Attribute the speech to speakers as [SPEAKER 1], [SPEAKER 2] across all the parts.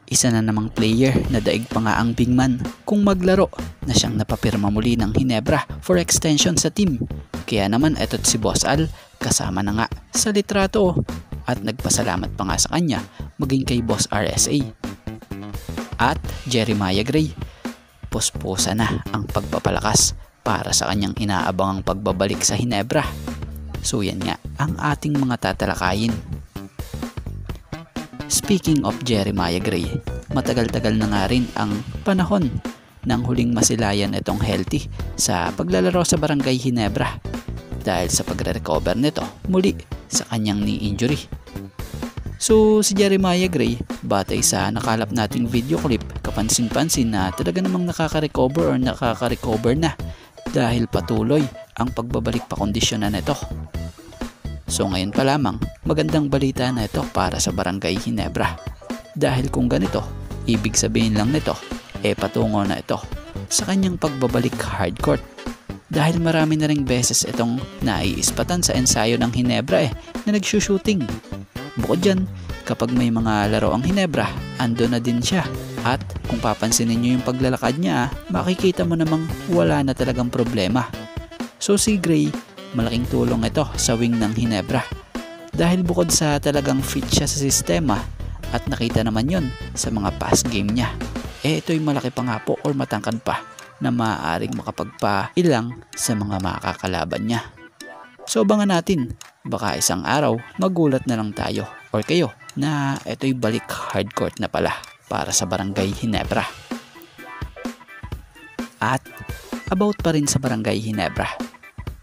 [SPEAKER 1] Isa na namang player na daig pa nga ang bigman kung maglaro na siyang napapirma muli ng Ginebra for extension sa team. Kaya naman eto't si Boss Al kasama na nga sa litrato at nagpasalamat pa nga sa kanya maging kay Boss RSA. At Jeremiah Gray, puspusa na ang pagpapalakas para sa kanyang inaabangang pagbabalik sa Ginebra. So yan nga ang ating mga tatalakayin. Speaking of Jeremiah Gray, matagal-tagal na nga rin ang panahon nang huling masilayan itong healthy sa paglalaro sa Barangay Ginebra dahil sa pagre-recover nito muli sa kanyang knee injury. So si Jeremiah Gray, batay sa nakalap nating video clip, kapansin-pansin na talaga namang nakaka-recover na dahil patuloy ang pagbabalik pa kondisyonan nito. So ngayon pa lamang, magandang balita na ito para sa Barangay Ginebra. Dahil kung ganito, ibig sabihin lang nito, patungo na ito sa kanyang pagbabalik hardcourt. Dahil marami na ring beses itong naiispatan sa ensayo ng Ginebra na nagsushooting. Bukod dyan, kapag may mga laro ang Ginebra, ando na din siya. At kung papansinin nyo yung paglalakad niya, makikita mo namang wala na talagang problema. So si Gray, malaking tulong ito sa wing ng Ginebra dahil bukod sa talagang fit siya sa sistema at nakita naman yon sa mga pass game niya, ito'y malaki pa nga po or matangkad pa na maaaring makapagpailang sa mga makakalaban niya. So abangan natin, baka isang araw magulat na lang tayo or kayo na ito'y balik hardcourt na pala para sa Barangay Ginebra. At about pa rin sa Barangay Ginebra,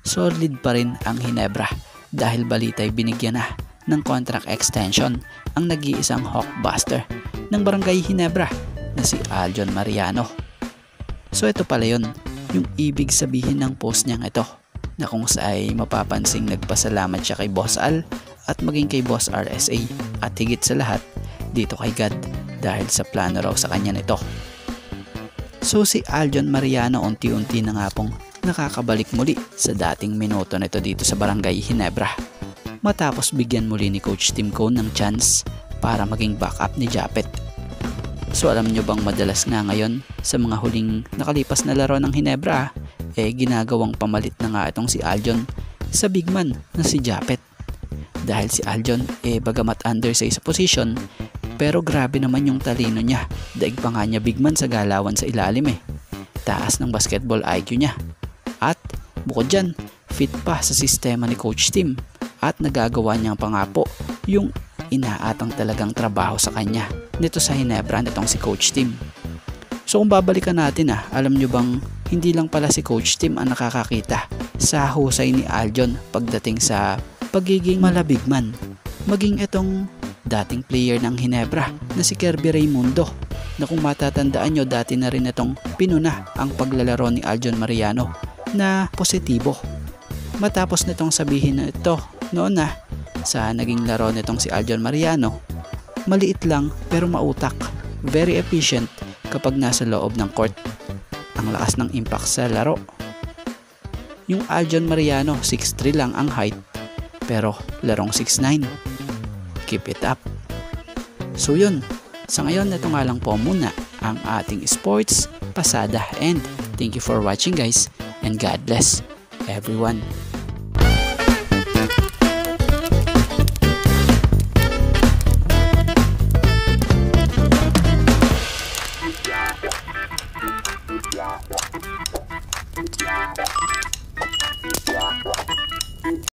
[SPEAKER 1] solid pa rin ang Ginebra dahil balita'y binigyan na ng contract extension ang nag-iisang Hawkbuster ng Barangay Ginebra na si Aljon Mariano. So ito pala yun, yung ibig sabihin ng post niyang ito na kung saan mapapansing nagpasalamat siya kay Boss Al at maging kay Boss RSA at higit sa lahat dito kay God dahil sa plano raw sa kanya nito. So si Aljon Mariano unti-unti na nga pong nakakabalik muli sa dating minuto nito dito sa Barangay Ginebra matapos bigyan muli ni Coach Tim Cone ng chance para maging backup ni Japet. So alam nyo bang madalas nga ngayon sa mga huling nakalipas na laro ng Ginebra ginagawang pamalit na nga itong si Aljon sa bigman na si Japet dahil si Aljon bagamat undersize sa position pero grabe naman yung talino niya, daig pa nga niya bigman sa galawan sa ilalim taas ng basketball IQ niya. At bukod dyan, fit pa sa sistema ni Coach Tim at nagagawa niyang pangapo yung inaatang talagang trabaho sa kanya nito sa Ginebra nitong si Coach Tim. So kung babalikan natin alam nyo bang hindi lang pala si Coach Tim ang nakakakita sa husay ni Aljon pagdating sa pagiging malabigman. Maging itong dating player ng Ginebra na si Kirby Raimundo na kung matatandaan nyo dati na rin itong pinuna ang paglalaro ni Aljon Mariano na positibo. Matapos nitong sabihin na ito noon sa naging laro nitong si Aljon Mariano, maliit lang pero mautak, very efficient kapag nasa loob ng court. Ang lakas ng impact sa laro. Yung Aljon Mariano 6'3 lang ang height pero larong 6'9. Keep it up. So yun, sa ngayon ito nga lang po muna ang ating sports pasada and thank you for watching guys. And God bless everyone.
[SPEAKER 2] Yeah.